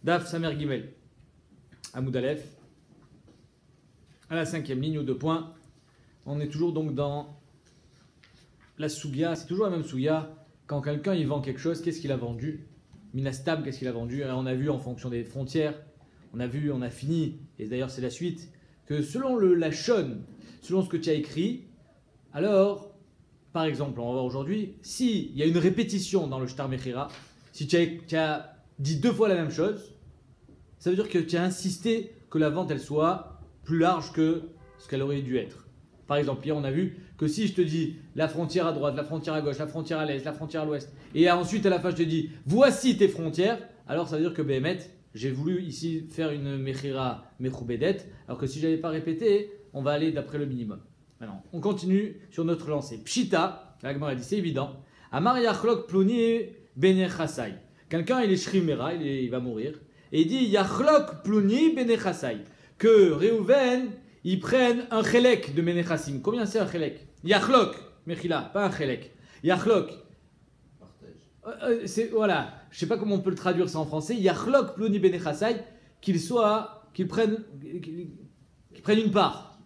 Daf Samer Gimel, Amoud Aleph, à la 5e ligne, aux 2 points. On est toujours donc dans la Sougia, c'est toujours la même Sougia. Quand quelqu'un il vend quelque chose, qu'est-ce qu'il a vendu? Minastam, qu'est-ce qu'il a vendu? On a vu en fonction des frontières, on a fini, et d'ailleurs c'est la suite, que selon la Shon, selon ce que tu as écrit, alors, par exemple, on va voir aujourd'hui, s'il y a une répétition dans le Shtar Mechira, si tu as dit 2 fois la même chose, ça veut dire que tu as insisté que la vente elle soit plus large que ce qu'elle aurait dû être. Par exemple, hier on a vu que si je te dis la frontière à droite, la frontière à gauche, la frontière à l'est, la frontière à l'ouest, et ensuite à la fin je te dis voici tes frontières, alors ça veut dire que Béhémet, j'ai voulu ici faire une Mechira Mechoubedet, alors que si je n'avais pas répété, on va aller d'après le minimum. Maintenant, on continue sur notre lancée. Pshita, la Gemara dit c'est évident. Amar Yachlok Ploni Bene Chasai. Quelqu'un il est Shrimera, il va mourir, et il dit Yachlok Ploni Bene Chasai. Que Réhouven, ils prennent un chelek de Menechassim. Combien c'est un chelek? Yachlok, Mechila, pas un chelek. Yachlok. Voilà, je ne sais pas comment on peut le traduire ça en français. Yachlok Ploni Bene Chasai, qu'ils prennent une part,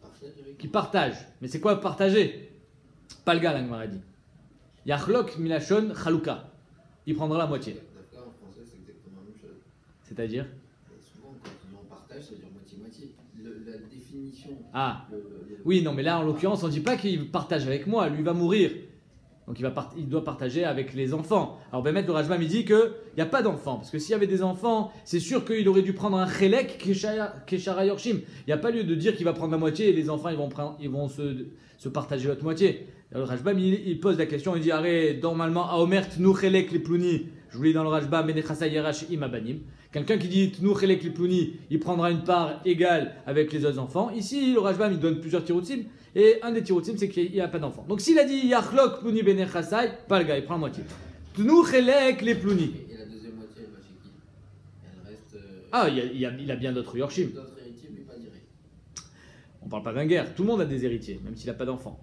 qu'ils partagent. Mais c'est quoi partager? Pas le gars, la Gemara dit. Yachlok Milachon Chaluka. Il prendra la moitié. En français, c'est exactement la même chose. C'est-à-dire? Souvent, quand on partage, ça veut dire moitié-moitié. La définition. Ah, oui, non, mais là, en l'occurrence, on ne dit pas qu'il partage avec moi. Lui, il va mourir. Donc, il doit partager avec les enfants. Alors, Bémet, le Rajbam, il dit qu'il n'y a pas d'enfants. Parce que s'il y avait des enfants, c'est sûr qu'il aurait dû prendre un chelek Keshara Yorshim. Il n'y a pas lieu de dire qu'il va prendre la moitié et les enfants, ils vont se partager l'autre moitié. Alors, le Rajbam, il pose la question, il dit arrête, normalement, Aomer Tnu Chelek les Plouni. Je vous lis dans le Rajbam, Menechasa Yerash Imabanim. Quelqu'un qui dit Tnu Chelek les Plouni, il prendra une part égale avec les autres enfants. Ici, le Rajbam, il donne plusieurs tiroutsim. Et un des tiroutsim, c'est qu'il n'y a pas d'enfants. Donc, s'il a dit Yachlok Plouni Benechasai, pas le gars, il prend la moitié. Tnu Chelek les Plouni. Et la deuxième moitié, elle va chez qui? Elle reste. Ah, il a bien d'autres Yorshim. D'autres héritiers, mais pas direct. On parle pas d'un guerre. Tout le monde a des héritiers, même s'il n'a pas d'enfants.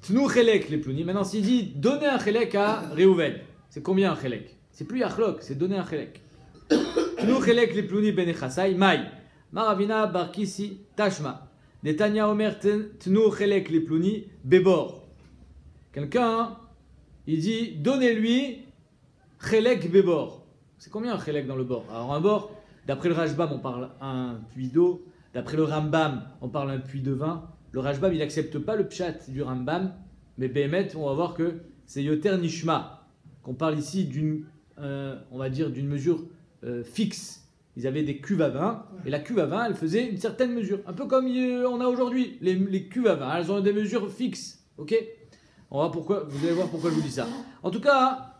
Tnu Chelek les Plouni. Maintenant, s'il dit donner un Chelek à Réhouven, c'est combien un Chelek? C'est plus Yachlok, c'est donner un Chelek. Tnu Chelek les Plouni Benechasai, Maï. Maravina Barkisi Tashma. Netanya Omer Tnu Chelek les Plouni Bebor. Quelqu'un, il dit donnez-lui Chelek Bebor. C'est combien un Chelek dans le bord? Alors, un bord, d'après le Rajbam, on parle un puits d'eau. D'après le Rambam, on parle un puits de vin. Le Rajbam, il n'accepte pas le pshat du Rambam, mais Béhémet, on va voir que c'est Yoter Nishma, qu'on parle ici on va dire d'une mesure fixe. Ils avaient des cuves à vin, et la cuve à vin, elle faisait une certaine mesure. Un peu comme on a aujourd'hui, les cuves à vin, elles ont des mesures fixes. Ok? Vous allez voir pourquoi je vous dis ça. En tout cas,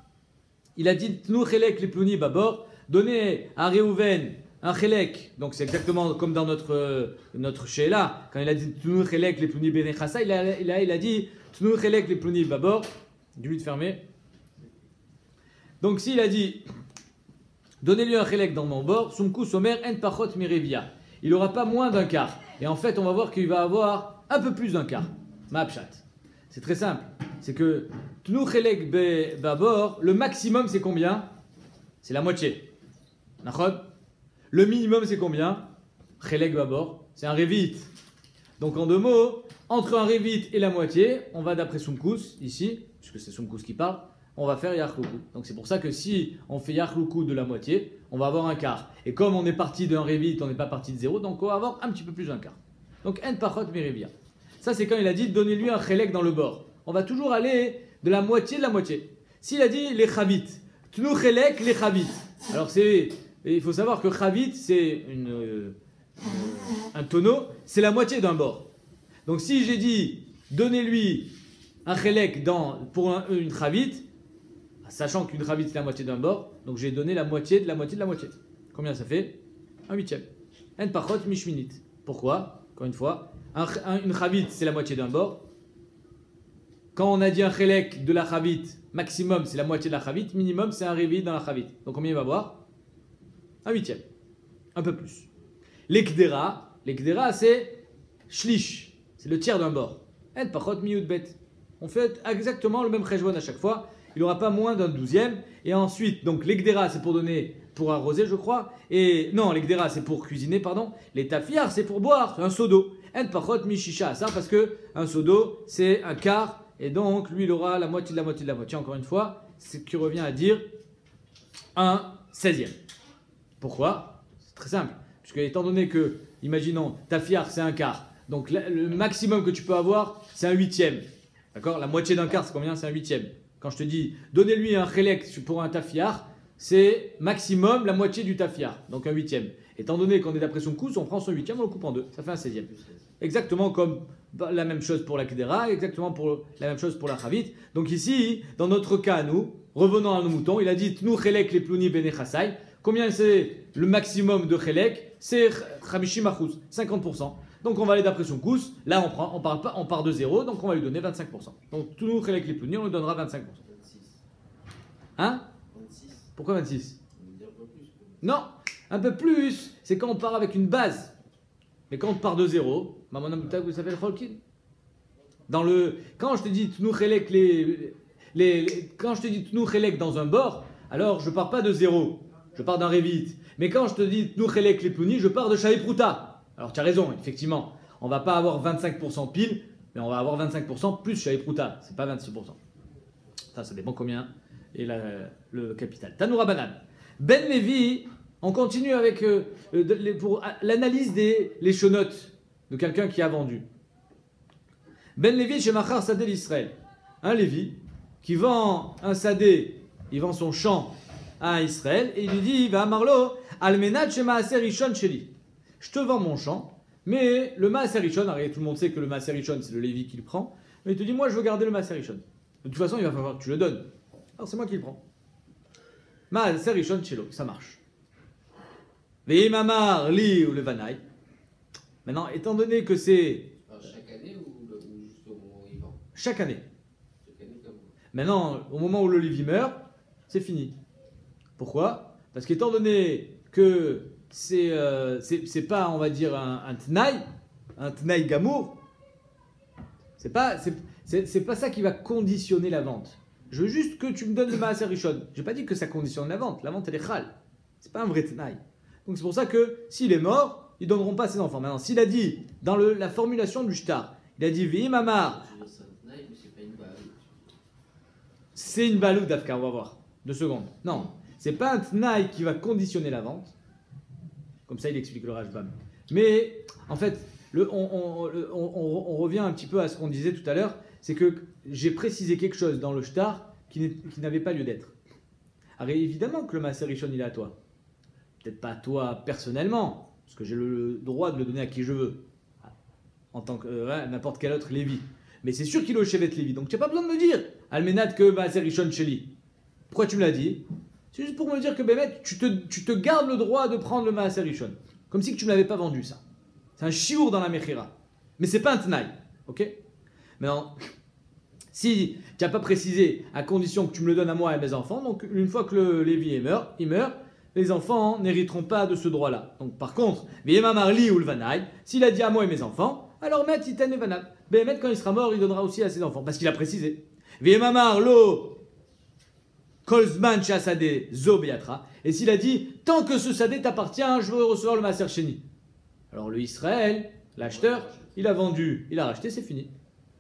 il a dit Tnu Chelek les Plouni Babor, donnez à Réhouven un Chelek, donc c'est exactement comme dans notre Sheila, quand il a dit Tnu Chelek les Plouni Benechasa, il a dit Tnu Chelek les Plouni Babor, dis-lui de fermer. Donc s'il a dit donnez-lui un Chelek dans mon bord, Sumku Somer En Pachot Mirevia, il n'aura pas moins d'un quart. Et en fait, on va voir qu'il va avoir un peu plus d'un quart. Ma'apshat. C'est très simple. C'est que Tnu Chelek Babor, le maximum c'est combien? C'est la moitié. Nachod? Le minimum, c'est combien? Chelek Babor, c'est un révit. Donc, en 2 mots, entre un révit et la moitié, on va d'après Sumkus, ici, puisque c'est Sumkus qui parle, on va faire Yachloukou. Donc, c'est pour ça que si on fait Yachloukou de la moitié, on va avoir un quart. Et comme on est parti d'un révit, on n'est pas parti de 0, donc on va avoir un petit peu plus d'un quart. Donc, En Pachot Mirevia. Ça, c'est quand il a dit donnez-lui un Chelek dans le bord. On va toujours aller de la moitié de la moitié. S'il a dit les Chavit, Tnu Chelek les Chavit. Alors, il faut savoir que Chavit, c'est un tonneau, c'est la moitié d'un bord. Donc si j'ai dit, donnez-lui un Chelek pour une Chavit, sachant qu'une Chavit c'est la moitié d'un bord, donc j'ai donné la moitié de la moitié de la moitié. Combien ça fait? Un huitième. En Pachot Mishminit. Pourquoi? Encore une fois, une Chavit c'est la moitié d'un bord. Quand on a dit un Chelek de la Chavit, maximum c'est la moitié de la Chavit, minimum c'est un révit dans la Chavit. Donc combien il va avoir? Un huitième, un peu plus. L'ekdera c'est shlish, c'est le tiers d'un bord. En pachot miyud bet. On fait exactement le même cheshbon à chaque fois. Il n'aura pas moins d'un 12e. Et ensuite, donc l'ekdera c'est pour donner pour arroser, je crois. Et non, les gdera, c'est pour cuisiner, pardon. Les tafiar, c'est pour boire, un seau d'eau. En pachot mishisha, ça parce que un seau d'eau, c'est un quart. Et donc, lui, il aura la moitié de la moitié de la moitié. Encore une fois, ce qui revient à dire un 16e. Pourquoi? C'est très simple. Puisque étant donné que, imaginons, tafiar, c'est un quart. Donc, le maximum que tu peux avoir, c'est un 8e. D'accord? La moitié d'un quart, c'est combien? C'est un 8e. Quand je te dis, donnez-lui un chélek pour un tafiar, c'est maximum la moitié du tafiar. Donc un 8e. Étant donné qu'on est d'après son couce, on prend son 8e, on le coupe en deux. Ça fait un 16e. Exactement comme la même chose pour la kedera, exactement pour la même chose pour la chavit. Donc ici, dans notre cas, nous, revenons à nos moutons, il a dit, nous chélek les plouni bene chassaï. Combien c'est le maximum de chélek? C'est chamishim achuz, 50%. Donc on va aller d'après son couce. Là, on part de 0, donc on va lui donner 25%. Donc tout nous chélek les plouni, on lui donnera 25%. 26. Hein? 26. Pourquoi 26? On veut dire un peu plus. Non, un peu plus, c'est quand on part avec une base. Mais quand on part de 0, vous savez le cholkin. Quand je te dis tnou chelek quand je te dis tnou chelek dans un bord, alors je pars pas de 0, je pars d'un révite. Mais quand je te dis tnou chelek les plouni, je pars de shaipruta. Alors tu as raison, effectivement, on va pas avoir 25% pile, mais on va avoir 25% plus shaipruta. C'est pas 26%. Ça dépend combien est le capital. Tanoura Banan. Ben Levi, on continue avec pour l'analyse des shonotes de quelqu'un qui a vendu. Ben Levi chez Machar Sadé l'Israël. Un Lévi qui vend un Sadé, il vend son champ à un Israël et il lui dit, va à Marlo, Almenat chez Maaser Rishon Sheli. Je te vends mon champ, mais le Maaser Rishon, tout le monde sait que le Maaser Rishon c'est le Lévi qui le prend, mais il te dit, moi je veux garder le Maaser Rishon. De toute façon, il va falloir que tu le donnes. Alors c'est moi qui le prends. Maaser Rishon Shelo, ça marche. Veimamar li ou le Vanaï. Maintenant, étant donné que c'est. Alors, chaque année ou juste au moment où il vend? Chaque année. Chaque année comme. Maintenant, au moment où le Lévi meurt, c'est fini. Pourquoi? Parce qu'étant donné que c'est pas, on va dire, un Tnaï Gamour, c'est pas ça qui va conditionner la vente. Je veux juste que tu me donnes le Maaser Rishon. J'ai pas dit que ça conditionne la vente. La vente, elle est chal. C'est pas un vrai Tnaï. Donc c'est pour ça que s'il est mort, ils ne donneront pas à ses enfants. Maintenant, s'il a dit, dans la formulation du shtar, il a dit Vimamar. C'est une baloute d'Afka, on va voir. 2 secondes. Non, c'est pas un Tnaï qui va conditionner la vente. Comme ça, il explique le Rashbam. Mais en fait, on revient un petit peu à ce qu'on disait tout à l'heure. C'est que j'ai précisé quelque chose dans le shtar qui n'avait pas lieu d'être. Alors évidemment que le Maaser Rishon, il est à toi. Peut-être pas à toi personnellement, parce que j'ai le droit de le donner à qui je veux, en tant que n'importe quel autre Lévi. Mais c'est sûr qu'il est au chevet Lévi, donc tu n'as pas besoin de me dire, Almenat que Maaser Rishon Sheli. Pourquoi tu me l'as dit? C'est juste pour me dire que Bémet, tu te gardes le droit de prendre le Maaser Rishon. Comme si que tu ne me l'avais pas vendu, ça. C'est un chiour dans la Mechira. Mais c'est pas un Tnaï, ok? Maintenant, si tu n'as pas précisé, à condition que tu me le donnes à moi et à mes enfants, donc une fois que le Lévi il meurt, les enfants n'hériteront pas de ce droit-là. Donc par contre, Marli ou le Vanaï, s'il a dit à moi et mes enfants, alors Met Iten et Vanaï. Bémet, quand il sera mort, il donnera aussi à ses enfants, parce qu'il a précisé. Marlo Kolzman Chasade Zo Beatra. Et s'il a dit, tant que ce sadé t'appartient, je veux recevoir le Maaser Sheni. Alors le Israël, l'acheteur, il a vendu, il a racheté, c'est fini.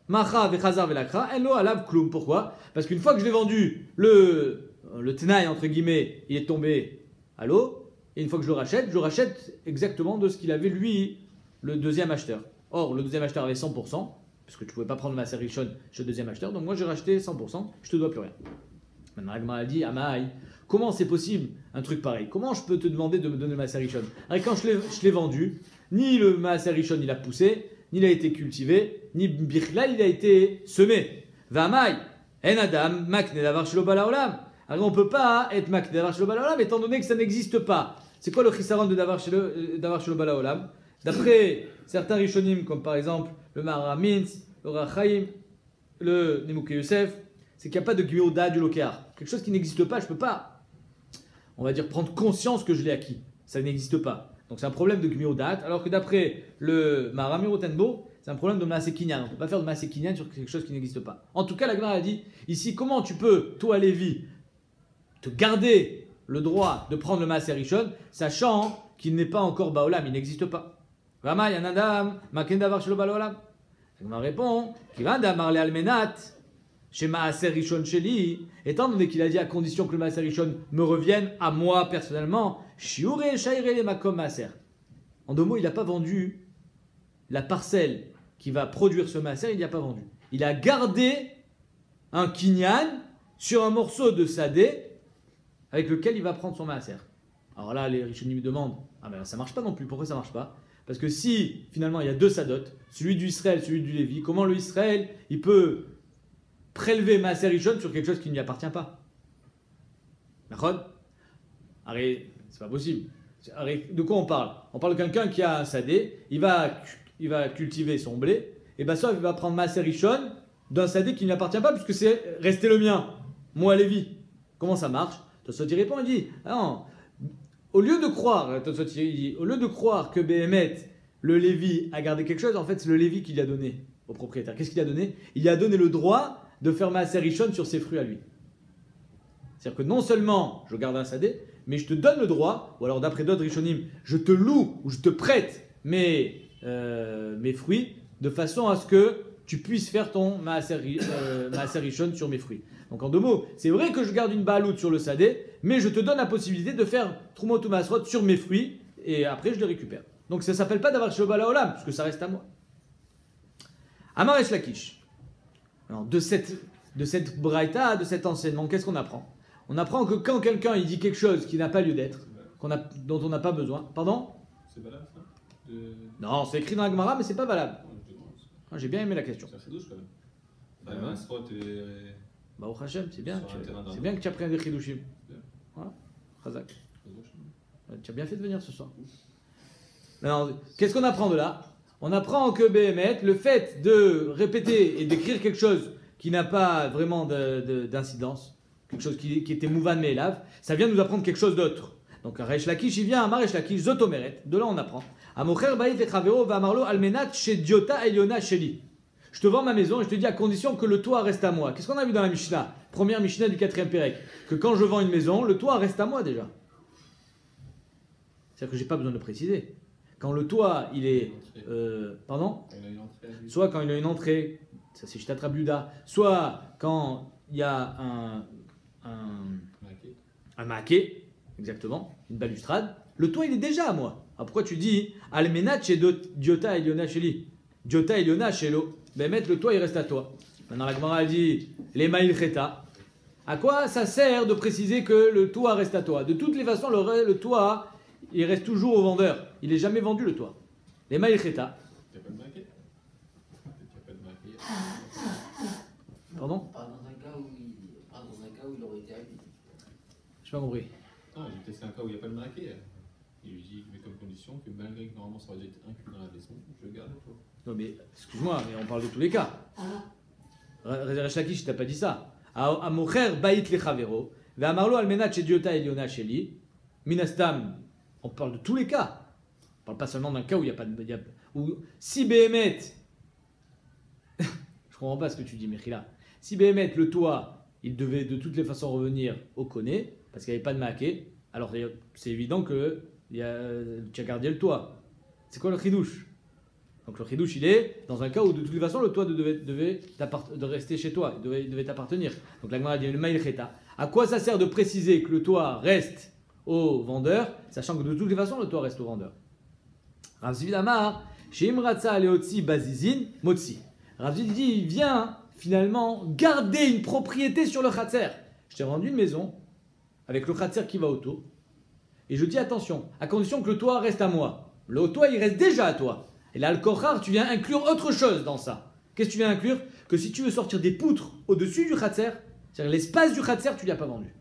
Macha vechazar velakra, eno alav kloum. Pourquoi? Parce qu'une fois que je l'ai vendu, le tenaille, entre guillemets, il est tombé à l'eau, et une fois que je le rachète exactement de ce qu'il avait lui, le deuxième acheteur. Or, le deuxième acheteur avait 100%, parce que tu ne pouvais pas prendre Maaser Rishon chez le deuxième acheteur, donc moi j'ai racheté 100%, je te dois plus rien. Maintenant, Agma a dit, Amaï, comment c'est possible un truc pareil? Comment je peux te demander de me donner le Maaser Rishon? Alors, quand je l'ai vendu, ni le Maaser Rishon il a poussé, ni il a été cultivé, ni Birla il a été semé. Vamaï, En Adam, Makne Davar Shelo Bala Olam. Alors on ne peut pas être Makne Davar Shelo Bala Olam étant donné que ça n'existe pas. C'est quoi le chisaron de Davar Shelo Bala Olam? D'après certains Rishonim, comme par exemple le Maharal Mintz, le Rachaim, le Nemukei Yosef, c'est qu'il n'y a pas de Gmioda du Lokar. Quelque chose qui n'existe pas, je ne peux pas, on va dire, prendre conscience que je l'ai acquis. Ça n'existe pas. Donc c'est un problème de Gmiodat, alors que d'après le Maharam Rotenbo, c'est un problème de Maaseh Kinyan. On ne peut pas faire de Maaseh Kinyan sur quelque chose qui n'existe pas. En tout cas, la Gemara a dit, ici, comment tu peux, toi Lévi, te garder le droit de prendre le Maaser Rishon, sachant qu'il n'est pas encore Baolam, il n'existe pas. Rama Yanadam, Makendavar Shelo Baolam. On répond, qui va d'Amarle Almenat, chez Maaser Rishon Sheli, étant donné qu'il a dit à condition que le Maaser Rishon me revienne à moi personnellement, Shiure Shaire le Makom Maaser. En deux mots, il n'a pas vendu la parcelle qui va produire ce Maaser, il n'y a pas vendu. Il a gardé un kinyan sur un morceau de sadé avec lequel il va prendre son Maaser. Alors là, les Rishonim me demandent, ah ben ça marche pas non plus, pourquoi ça marche pas? Parce que si finalement il y a deux sadot, celui du Israël, celui du Lévi, comment le Israël il peut prélever Maaser Rishon sur quelque chose qui ne lui appartient pas? D'accord? Arrête, c'est pas possible. Arrête, de quoi on parle? On parle de quelqu'un qui a un sadé, il va cultiver son blé, et ben ça il va prendre Maaser Rishon d'un sadé qui ne lui appartient pas puisque c'est resté le mien, moi Lévi. Comment ça marche? Tosot il répond, il dit, ah non, au lieu de croire que Béhémet, le Lévi, a gardé quelque chose, en fait c'est le Lévi qui l'a donné au propriétaire. Qu'est-ce qu'il a donné? Il lui a donné le droit de faire Maaser Rishon sur ses fruits à lui. C'est-à-dire que non seulement je garde un sadé, mais je te donne le droit, ou alors d'après d'autres Rishonim, je te loue ou je te prête mes fruits de façon à ce que tu puisses faire ton Maaser Rishon sur mes fruits. Donc en deux mots, c'est vrai que je garde une baloute sur le sadé, mais je te donne la possibilité de faire Trumot ou Masrot sur mes fruits, et après je les récupère. Donc ça ne s'appelle pas d'avoir Shobal Olam, puisque ça reste à moi. Amar Esh Lakish. Alors de cette braïta, de cet enseignement, qu'est-ce qu'on apprend? On apprend que quand quelqu'un il dit quelque chose qui n'a pas lieu d'être, dont on n'a pas besoin, pardon? C'est valable ça Non, c'est écrit dans la Gemara, mais c'est pas valable. J'ai bien aimé la question. C'est assez douce quand même. Masrot et... Bah au Hachem, c'est bien. Sur un terrain C'est bien que tu apprennes des chidushim. Bien. Voilà. Chazak. Tu as bien fait de venir ce soir. Maintenant, qu'est-ce qu'on apprend de là? On apprend que Béhémet, le fait de répéter et d'écrire quelque chose qui n'a pas vraiment d'incidence, quelque chose qui était mouvan me'elav, ça vient nous apprendre quelque chose d'autre. Donc Resh Lakish, il vient à Resh Lakish, Zotomeret, de là on apprend. Amocher Baït et Chavero va Amarlo Almenat chez Diota Eliona Sheli. Je te vends ma maison et je te dis à condition que le toit reste à moi. Qu'est-ce qu'on a vu dans la Mishnah? Première Mishnah du 4e Pérec. Que quand je vends une maison, le toit reste à moi déjà. C'est-à-dire que j'ai pas besoin de préciser. Quand le toit, il est... pardon? Soit quand il a une entrée, ça c'est Shitatra Bluda, soit quand il y a un maquet, exactement, une balustrade, le toit il est déjà à moi. Alors pourquoi tu dis Almenat chez Diota Eliona Sheli? Diota Eliona Shelo. Ben mettre le toit il reste à toi. Maintenant la Gemara dit les maïl cheta. À quoi ça sert de préciser que le toit reste à toi? De toutes les façons, le toit il reste toujours au vendeur. Il n'est jamais vendu le toit. Les maïl cheta. Il n'y a pas de maquet. Pardon? Pas dans un cas où il aurait été habité. Je n'ai pas compris. Ah, j'ai testé un cas où il n'y a pas de maquet. Il lui dit, mais comme condition que malgré que normalement ça aurait déjà été inclus dans la maison, je garde le toit. Non mais, excuse-moi, mais on parle de tous les cas. Resh Lakish, t'as pas dit ça. Amocher baït le chavero, ve'amarlo almenat chez Diota Eliona Sheli, minastam, on parle de tous les cas. On parle pas seulement d'un cas où il n'y a pas de... si Béhémet, je comprends pas ce que tu dis, Mechila. Si Béhémet, le toit, il devait de toutes les façons revenir au Koné, parce qu'il n'y avait pas de maquet, alors c'est évident que tu as gardé le toit. C'est quoi le chidouche? Donc le chidouche, il est dans un cas où de toute façon le toit devait rester chez toi, devait t'appartenir. Donc la Gemara dit le maïl cheta. À quoi ça sert de préciser que le toit reste au vendeur, sachant que de toutes les façons le toit reste au vendeur? Rav Zvid Amar, chez Imratza Leotzi Bazizin Motzi. Rav Zvid dit, il vient finalement garder une propriété sur le khatser. Je t'ai vendu une maison avec le khatser qui va autour. Et je dis attention, à condition que le toit reste à moi. Le toit, il reste déjà à toi. Et là, le kochar, tu viens inclure autre chose dans ça. Qu'est-ce que tu viens inclure? Que si tu veux sortir des poutres au-dessus du khatser, c'est-à-dire l'espace du khatser, tu ne l'as pas vendu.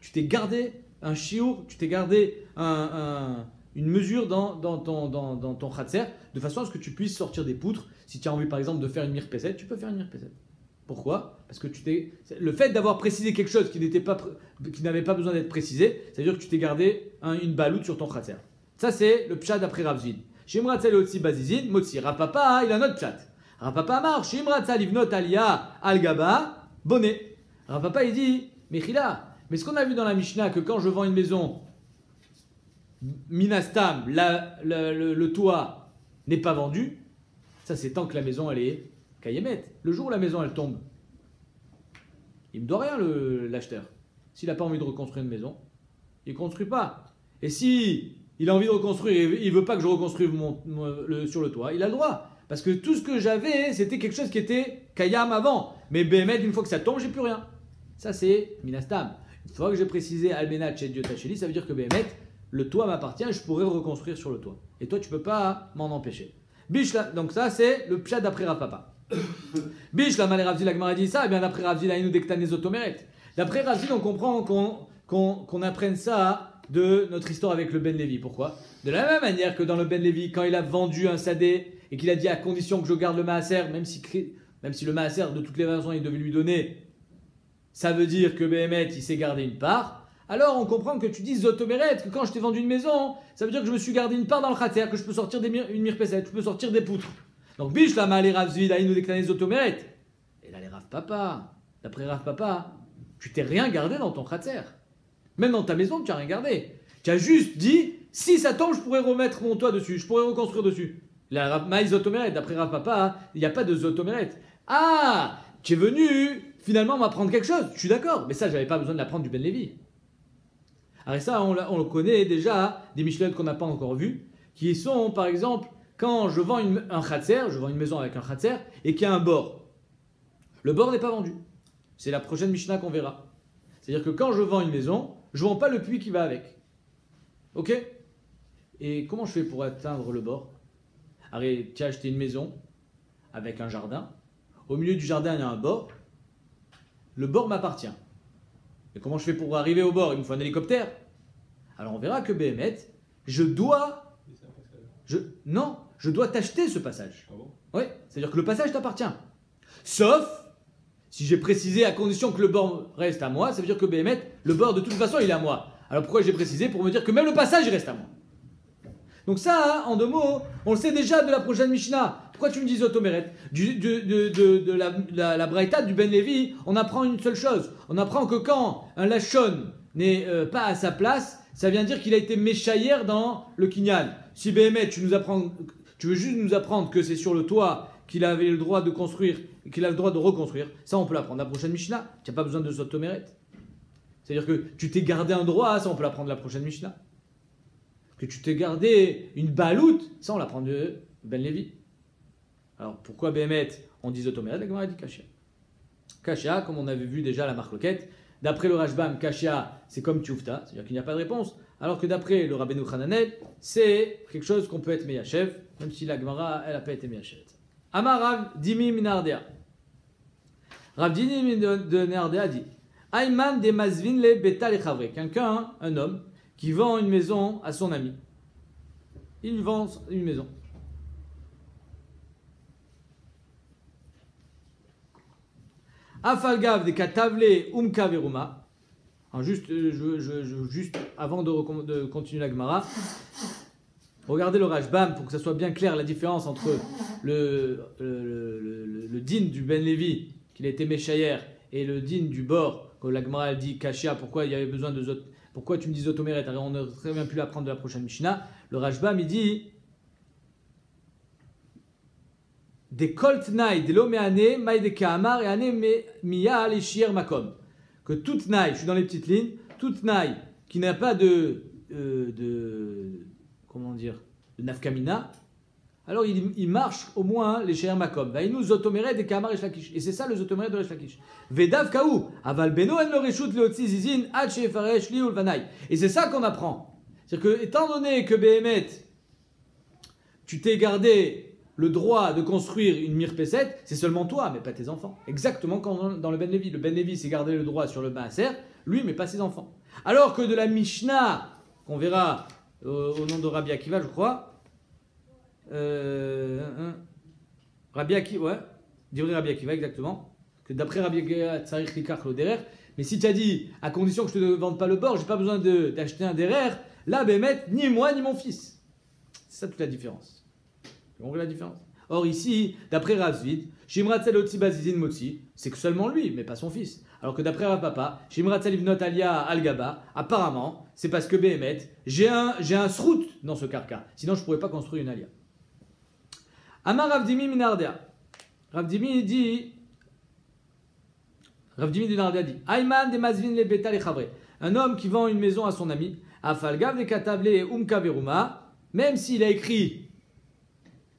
Tu t'es gardé un chiour, tu t'es gardé une mesure dans ton khatser, de façon à ce que tu puisses sortir des poutres. Si tu as envie, par exemple, de faire une mirpesset, tu peux faire une mirpesset. Pourquoi? Parce que le fait d'avoir précisé quelque chose qui n'avait pas besoin d'être précisé, ça veut dire que tu t'es gardé une baloute sur ton khatser. Ça, c'est le pshat d'après Rav Zvid. Shimratza leotzi bazizin, motzi. Rapapa, il a notre pshat. Rapapa Amar, Shimratza livnot alia al gaba, bonnet. Rapapa, il dit, Mechila, Mais ce qu'on a vu dans la Mishnah, que quand je vends une maison, Minastam, le toit n'est pas vendu, ça c'est tant que la maison elle est Kayemet. Le jour où la maison elle tombe, il ne me doit rien l'acheteur. S'il n'a pas envie de reconstruire une maison, il ne construit pas. Et si il a envie de reconstruire et il ne veut pas que je reconstruise sur le toit, il a le droit. Parce que tout ce que j'avais, c'était quelque chose qui était Kayam avant. Mais Behemet, une fois que ça tombe, j'ai plus rien. Ça c'est Minastam. Une fois que j'ai précisé Almenat chez Dieu Tacheli, ça veut dire que Behemet, le toit m'appartient, je pourrais reconstruire sur le toit. Et toi, tu ne peux pas m'en empêcher. Bishla, donc ça c'est le pshat d'après Rav Papa. Bishla, Malé Ravzi, la Gemara dit ça, et bien d'après Ravzi, là, il nous déctane les automérètes. D'après Ravzi, on comprend qu'on apprenne ça de notre histoire avec le Ben Lévi. Pourquoi? De la même manière que dans le Ben Lévi, quand il a vendu un sadé et qu'il a dit à condition que je garde le maaser, même si le maaser, de toutes les façons, il devait lui donner, ça veut dire que Behemet, il s'est gardé une part. Alors on comprend que tu dis Zotomeret, que quand je t'ai vendu une maison, ça veut dire que je me suis gardé une part dans le khater, que je peux sortir une mirpesset, je peux sortir des poutres. Donc biche la malé Rav Zvi, là il nous déclare Zotomeret. Et là les Rav Papa, d'après Rav Papa, tu t'es rien gardé dans ton khater. Même dans ta maison, tu n'as rien gardé. Tu as juste dit, si ça tombe, je pourrais remettre mon toit dessus, je pourrais reconstruire dessus. La Maï Zotomeret, d'après Rav Papa, il n'y a pas de Zotomeret. Ah, tu es venu finalement m'apprendre quelque chose, je suis d'accord, mais ça j'avais pas besoin de l'apprendre du Ben Lévi. Alors ça, on le connaît déjà, des Mishnayot qu'on n'a pas encore vues, qui sont, par exemple, quand je vends un khatser, je vends une maison avec un khatser, et qu'il y a un bord. Le bord n'est pas vendu. C'est la prochaine Mishnah qu'on verra. C'est-à-dire que quand je vends une maison, je ne vends pas le puits qui va avec. Ok? Et comment je fais pour atteindre le bord? Allez, tu as acheté une maison avec un jardin. Au milieu du jardin, il y a un bord. Le bord m'appartient. Et comment je fais pour arriver au bord? Il me faut un hélicoptère. Alors on verra que Behemet, je dois t'acheter ce passage. Ah bon? Oui, c'est-à-dire que le passage t'appartient. Sauf si j'ai précisé à condition que le bord reste à moi, ça veut dire que Behemet, le bord de toute façon il est à moi. Alors pourquoi j'ai précisé? Pour me dire que même le passage il reste à moi. Donc ça, en deux mots, on le sait déjà de la prochaine Mishnah. Pourquoi tu me dis Otomeret? De la Braïta du Ben Lévi, on apprend une seule chose. On apprend que quand un Lachon n'est pas à sa place, ça vient dire qu'il a été méchaïère dans le Kinyan. Si Behemet, tu veux juste nous apprendre que c'est sur le toit qu'il avait le droit de construire, qu'il a le droit de reconstruire, ça on peut l'apprendre. La prochaine Mishnah, tu n'as pas besoin de Otomeret. C'est-à-dire que tu t'es gardé un droit, ça on peut l'apprendre la prochaine Mishnah. Que tu t'es gardé une baloute, ça on l'apprend de Ben Lévi. Alors pourquoi Behemet on dit Zotomeret? La Gemara dit Kashia. Kashia, comme on avait vu déjà la marloquette, d'après le Rashbam, Kashia c'est comme Tchoufta, c'est-à-dire qu'il n'y a pas de réponse. Alors que d'après le Rabbeinu Hananel, c'est quelque chose qu'on peut être Meyachev, même si la Gemara elle n'a pas été Meyachev. Amar Rav Dimi Minardea. Rav Dimi de Nardea dit Ayman de Mazvin le Beta le Chavre. Quelqu'un, un homme, qui vend une maison à son ami. Il vend une maison. Afalgav de Katavle Umka Veruma. Juste avant de continuer la Gemara, regardez le Rashbam pour que ça soit bien clair la différence entre le din du Ben Lévi, qu'il a été méchaïère, et le din du bord, que la Gemara dit Kashia, pourquoi il y avait besoin de Zot. Pourquoi tu me dis Zotomeret? On aurait très bien pu l'apprendre de la prochaine Mishnah. Le Rashbam, il dit Des koltnaï, de l'oméane, maï de kaamar, et ane miya aleshir makom. Que toute naï, je suis dans les petites lignes, toute naï qui n'a pas de nafkamina, alors il marche au moins les shir makom. Vaïnou Zotomeret de kaamar et shlakish. Et c'est ça le Zotomeret de la shlakish. Vedav kaou, aval beno en le reshut leotzi zizin, ad shefaresh li ulvanai. Et c'est ça qu'on apprend. C'est-à-dire que, étant donné que Behemet, tu t'es gardé le droit de construire une mirpesset, c'est seulement toi, mais pas tes enfants. Exactement comme dans le Ben Lévi. Le Ben Lévi s'est gardé le droit sur le maaser, lui, mais pas ses enfants. Alors que de la Mishnah, qu'on verra au nom de Rabbi Akiva, je crois, Rabbi Akiva, ouais, dirait Rabbi Akiva, exactement, que d'après Rabbi Akiva, Tsarich Likach lo derer, mais si tu as dit, à condition que je ne te vende pas le bord, j'ai pas besoin d'acheter un derer, là, Behemet, ni moi, ni mon fils. C'est ça toute la différence. On voit la différence. Or ici, d'après Rav Zvid, Shimratzel Otzi Bazizin Motzi, c'est que seulement lui, mais pas son fils. Alors que d'après Rav Papa, Shimratzel Ivnot Alia Al-Gaba, apparemment, c'est parce que Behemet, j'ai un srout dans ce carca. Sinon, je ne pourrais pas construire une alia. Amar Rav Dimi Minardea. Rav Dimi dit, Rav Dimi Minardea dit, Ayman de Mazvin le Beta le Chavre. Un homme qui vend une maison à son ami, Afalgav de Katavle Umka Veruma, même s'il a écrit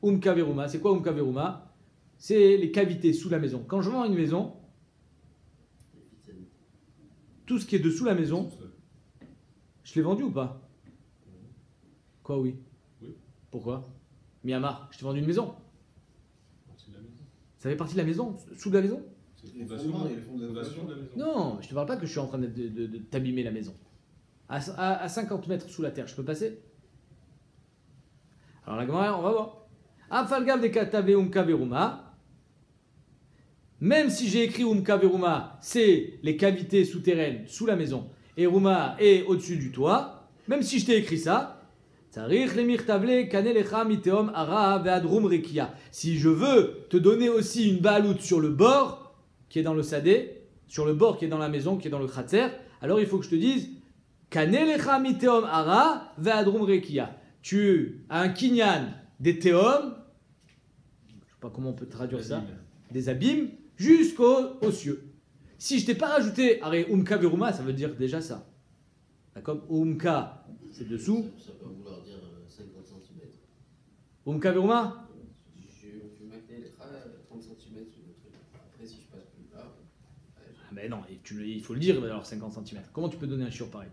Umka Veruma, c'est quoi Umka Veruma? C'est les cavités sous la maison. Quand je vends une maison, tout ce qui est dessous la maison, je l'ai vendu ou pas? Quoi, oui? Oui. Pourquoi? Myanmar, je t'ai vendu une maison. C'est de la maison. Ça fait partie de la maison, sous de la maison? C'est Les la fondation fondements, il y a les fondements. fondation de la maison. Non, je te parle pas que je suis en train de t'abîmer la maison. À 50 mètres sous la terre, je peux passer? Alors la Gemara, on va voir. Afalgav de Katave Umka Veruma. Même si j'ai écrit Umka Veruma, c'est les cavités souterraines sous la maison, et Ruma est au-dessus du toit, même si je t'ai écrit ça, si je veux te donner aussi une baloute sur le bord, qui est dans le sadé, sur le bord qui est dans la maison, qui est dans le khatser, alors il faut que je te dise, tu as un kinyan des théom, je ne sais pas comment on peut traduire ça, des abîmes, jusqu'aux cieux. Si je t'ai pas rajouté Umka Veruma, ça veut dire déjà ça. D'accord? Umka, c'est dessous. Ça peut vouloir dire 50 cm. Umka Veruma? Je m'appelais les 30 cm sous le truc. Après, si je passe plus bas. Ah ben non, il faut le dire alors 50 cm. Comment tu peux donner un chiur pareil?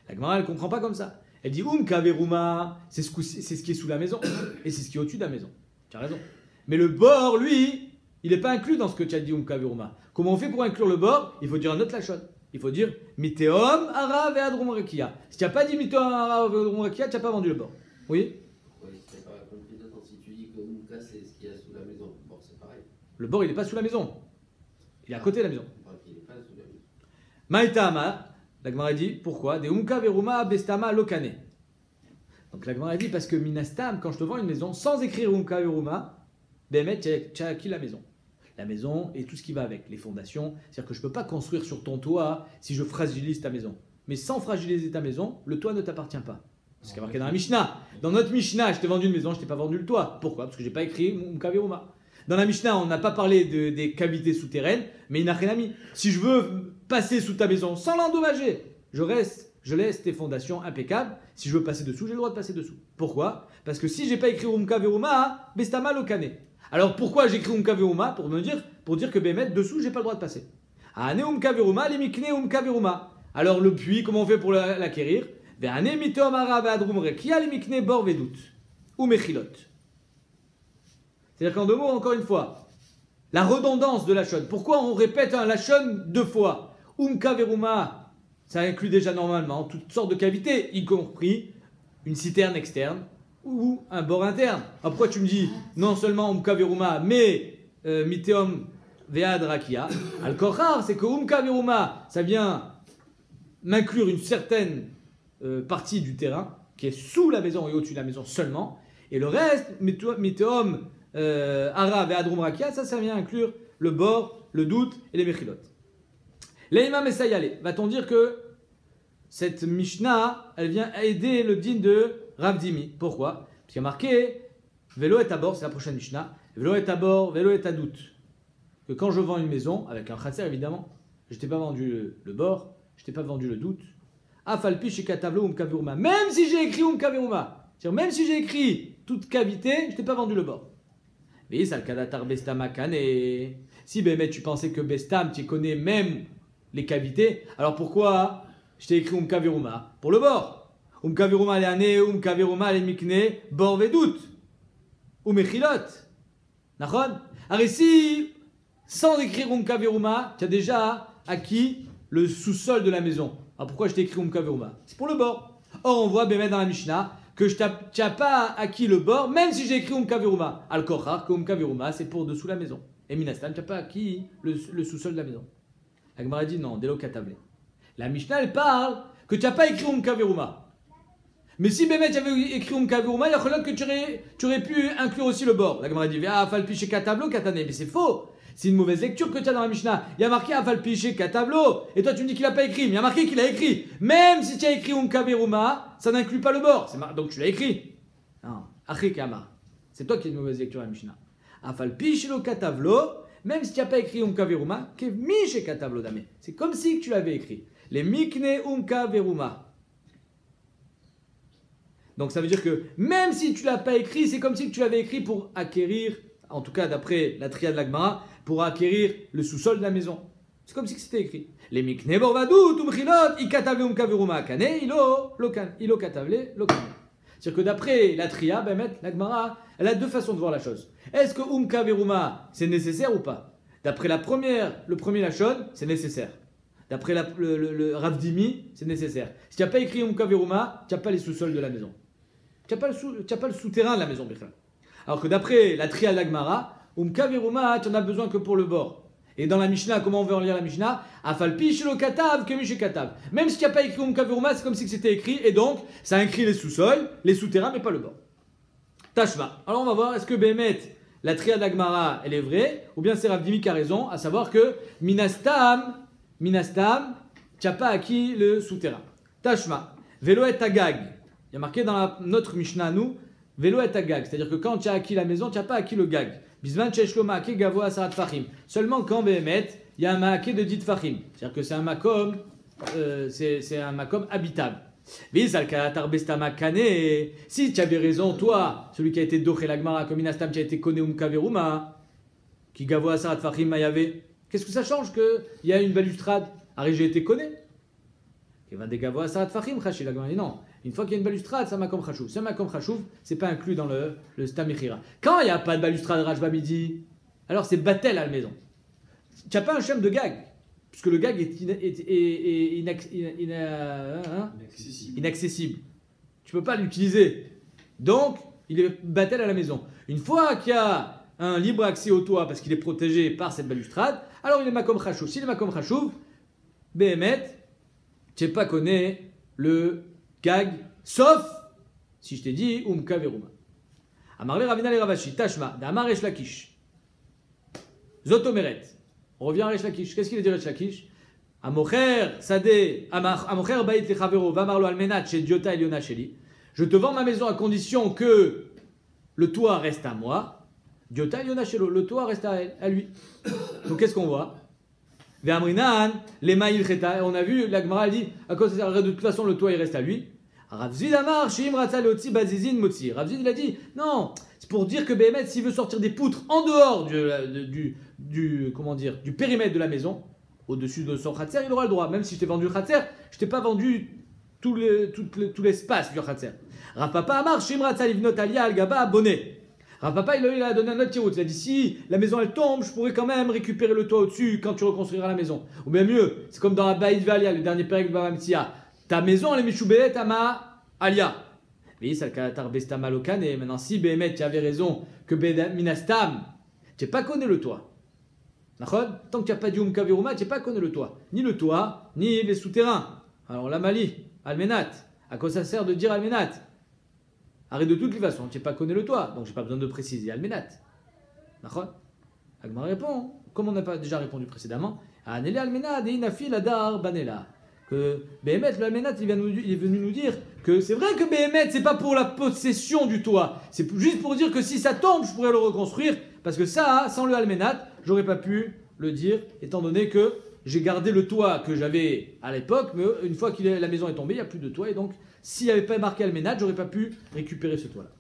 La Gemara, elle comprend pas comme ça. Elle dit Umka Veruma, c'est ce qui est sous la maison. Et c'est ce qui est au-dessus de la maison. Tu as raison. Mais le bord, lui, il n'est pas inclus dans ce que tu as dit Umka Veruma. Comment on fait pour inclure le bord? Il faut dire un autre lachon. Il faut dire Miteom Ara Ve'adrum Rekia. Si tu n'as pas dit Miteom Ara Ve'adrum Rekia, tu n'as pas vendu le bord. Oui? Pourquoi il ne pas compris d'autant si tu dis que Umka c'est ce qu'il y a sous la maison? Bon, c'est pareil. Le bord, il n'est pas sous la maison. Il est à côté de la maison. On parle qu'il n'est pas sous la maison. Maïtama, la Gemara dit pourquoi? De Umka Veruma Bestama Lokane. Donc la Gemara dit parce que Minastam, quand je te vends une maison, sans écrire Umka Veruma, Behemet, tu as acquis la maison. La maison et tout ce qui va avec, les fondations. C'est-à-dire que je ne peux pas construire sur ton toit si je fragilise ta maison. Mais sans fragiliser ta maison, le toit ne t'appartient pas. C'est ce qui est marqué dans la Mishnah. Dans notre Mishnah, je t'ai vendu une maison, je t'ai pas vendu le toit. Pourquoi? Parce que je n'ai pas écrit Umka Veruma. Dans la Mishnah, on n'a pas parlé des cavités souterraines, mais il n'a rien mis. Si je veux passer sous ta maison sans l'endommager, je laisse tes fondations impeccables. Si je veux passer dessous, j'ai le droit de passer dessous. Pourquoi? Parce que si j'ai pas écrit Umka Veruma, Bestama Lokane. Alors pourquoi j'écris Umka Veruma? Pour dire que Bémet, dessous, j'ai pas le droit de passer. Ane Umka Veruma, limikne Umka Veruma. Alors le puits, comment on fait pour l'acquérir? Ve'ane miteom ara ve'adrum rekia limikne bor vedut. Ou mechilot. C'est-à-dire qu'en deux mots, encore une fois, la redondance de la shon. Pourquoi on répète un lachon deux fois? Umka Veruma, ça inclut déjà normalement toutes sortes de cavités, y compris une citerne externe ou un bord interne. Alors pourquoi tu me dis non seulement Umka Veruma, mais Miteom Vead Rakia? Al-Kochar, c'est que Umka Veruma, ça vient m'inclure une certaine partie du terrain qui est sous la maison et au-dessus de la maison seulement. Et le reste, Miteom Ara Vead Rakia, ça vient inclure le bord, le doute et les mechilot. L'Imam Essayale, va-t-on dire que cette Mishnah, elle vient aider le din de Rav Dimi. Pourquoi? Parce qu'il y a marqué Vélo et Tabor, c'est la prochaine Mishnah. Vélo et Tabor, Vélo et Tadout. Que quand je vends une maison, avec un khatser évidemment, je t'ai pas vendu le bord, je t'ai pas vendu le doute. Afalpi shekatavlo Umka Veruma. Même si j'ai écrit Umka Veruma, c'est-à-dire même si j'ai écrit toute cavité, je t'ai pas vendu le bord. Mais ça le kadatar bestama kane. Si Bémet, tu pensais que bestam, tu connais même les cavités, alors pourquoi je t'ai écrit Umka Veruma? Pour le bord. Umka Veruma le ane, Umka Veruma le mikne, bor vedut. Ou mechilot. Nachon? Alors ici, sans écrire Umka Veruma, tu as déjà acquis le sous-sol de la maison. Alors pourquoi je t'ai écrit Umka Veruma? C'est pour le bord. Or on voit Bémet dans la Mishnah que tu n'as pas acquis le bord, même si j'ai écrit Umka Veruma. Al-Kochar, que Umka Veruma, c'est pour dessous la maison. Et Minastam, tu n'as pas acquis le sous-sol de la maison. La Gemara dit non, Delo Katavle. La Mishnah, elle parle que tu n'as pas écrit Umka Veruma. Mais si Bémet avait écrit Umkaveruma, il y a que tu aurais pu inclure aussi le bord. La Gemara dit ah, Falpiché Katablo, Katane. Mais c'est faux. C'est une mauvaise lecture que tu as dans la Mishnah. Il y a marqué Falpiché Katablo. Et toi, tu me dis qu'il n'a pas écrit. Mais il y a marqué qu'il a écrit. Même si tu as écrit Umkaveruma, ça n'inclut pas le bord. Donc tu l'as écrit. Non. Achik Amar. C'est toi qui as une mauvaise lecture à la Mishnah. Falpiché Katavlo. Même si tu n'as pas écrit Umkaveruma, Kemiché Katablo Dame. C'est comme si tu l'avais écrit. Les Mikne Umkaveruma. Donc ça veut dire que même si tu ne l'as pas écrit, c'est comme si tu l'avais écrit pour acquérir, en tout cas d'après la triade de la Gemara, pour acquérir le sous-sol de la maison. C'est comme si c'était écrit. Les mikne borvadou, tumchilot, ikatavle umkaveruma kane, ilo katavle lokane. C'est-à-dire que d'après la triade, la Gemara, elle a deux façons de voir la chose. Est-ce que umkaveruma, c'est nécessaire ou pas? D'après le premier Lachon, c'est nécessaire. D'après le Rav Dimi, c'est nécessaire. Si tu n'as pas écrit umkaveruma, tu n'as pas les sous-sols de la maison. Tu n'as pas le souterrain de la maison, Bichla. Alors que d'après la triade Lagmara, Umkaveruma, tu n'en as besoin que pour le bord. Et dans la Mishnah, comment on veut en lire la Mishnah? Afalpi shelo katav kemish katav. Même si tu n'as pas écrit Umkaveruma, c'est comme si c'était écrit, et donc ça inclut les sous-sols, les souterrains, mais pas le bord. Tashma. Alors on va voir, est-ce que Bémet, la triade Lagmara, elle est vraie, ou bien c'est Rav Dimi qui a raison, à savoir que Minastam, tu n'as pas acquis le souterrain. Tashma. Velo et Agag. Il y a marqué dans notre Mishnah, nous, Velo et Agag. C'est-à-dire que quand tu as acquis la maison, tu n'as pas acquis le gag. Bisman cheshlo maake gavo asarat fachim. Seulement quand Béhémet, il y a un maake de 10 fachim. C'est-à-dire que c'est un makom, habitable. Si tu avais raison, toi, celui qui a été doché l'agmara, comme inastam, tu as été koné umkaveruma, qui gavo asarat fachim mayave. Qu'est-ce que ça change qu'il y a une balustrade? Arrête, j'ai été koné. Non. Une fois qu'il y a une balustrade, c'est un makom chashuv. C'est un makom chashuv, c'est pas inclus dans le stamechira. Quand il n'y a pas de balustrade Rajba midi, alors c'est batel à la maison. Tu n'as pas un shem de gag, puisque le gag est inaccessible. Tu ne peux pas l'utiliser. Donc, il est batel à la maison. Une fois qu'il y a un libre accès au toit, parce qu'il est protégé par cette balustrade, alors il est makom chashuv. S'il est makom chashuv, Béhémet, tu n'es pas connu le gag, sauf si je t'ai dit umkaveruma. Amarle Ravina le Ravashi, Tashma, d'Amar Resh Lakish. Zotomeret. On revient à Resh Lakish. Qu'est-ce qu'il a dit Resh Lakish? Amocher Sade, Amocher Baït le Chavero, Vamarlo Almenat chez Diota Eliona Sheli. Je te vends ma maison à condition que le toit reste à moi. Diota Eliona Shelo, le toit reste à lui. Donc qu'est-ce qu'on voit? Les maïl cheta, on a vu, la Gemara dit, à cause de toute façon le toit il reste à lui. Ravzid Amar, Shim Ratzal Otzi Bazizin Motzi. Ravzid il a dit, non, c'est pour dire que Béhémet, s'il veut sortir des poutres en dehors du périmètre de la maison, au-dessus de son Khatser, il aura le droit. Même si je t'ai vendu le Khatser, je t'ai pas vendu tout l'espace du Khatser. Rav Papa Amar, Shim Ratzal Ivnot Alia Al-Gaba Abonné. Rav Papa, il a donné un autre tirout. Il a dit, si la maison elle tombe, je pourrais quand même récupérer le toit au-dessus quand tu reconstruiras la maison. Ou bien mieux, c'est comme dans la Baïd Valia, le dernier pérec de Baba Mtsia. Ta maison, elle est Meshubéet Ama Alia. Mais ça, le Kalatar Bestama Lokane. Et maintenant, si Béhémet, tu avais raison que Minastam, tu n'as pas connu le toit. Tant que tu n'as pas dit Umkaveruma, tu n'as pas connu le toit. Ni le toit, ni les souterrains. Alors, la Mali, Almenat. À quoi ça sert de dire Almenat? Arrête de toutes les façons, tu n'as pas connu le toit, donc j'ai pas besoin de préciser Almenat. D'accord? Agmar répond, comme on n'a pas déjà répondu précédemment, Anele Almenat et Inafi Ladar Banela. Que Béhémet, le Almenat, il est venu nous dire que c'est vrai que Béhémet, c'est pas pour la possession du toit, c'est juste pour dire que si ça tombe, je pourrais le reconstruire, parce que ça, sans le Almenat, j'aurais pas pu le dire, étant donné que j'ai gardé le toit que j'avais à l'époque, mais une fois que la maison est tombée, il n'y a plus de toit, et donc s'il n'y avait pas marqué Almenat, j'aurais pas pu récupérer ce toit-là.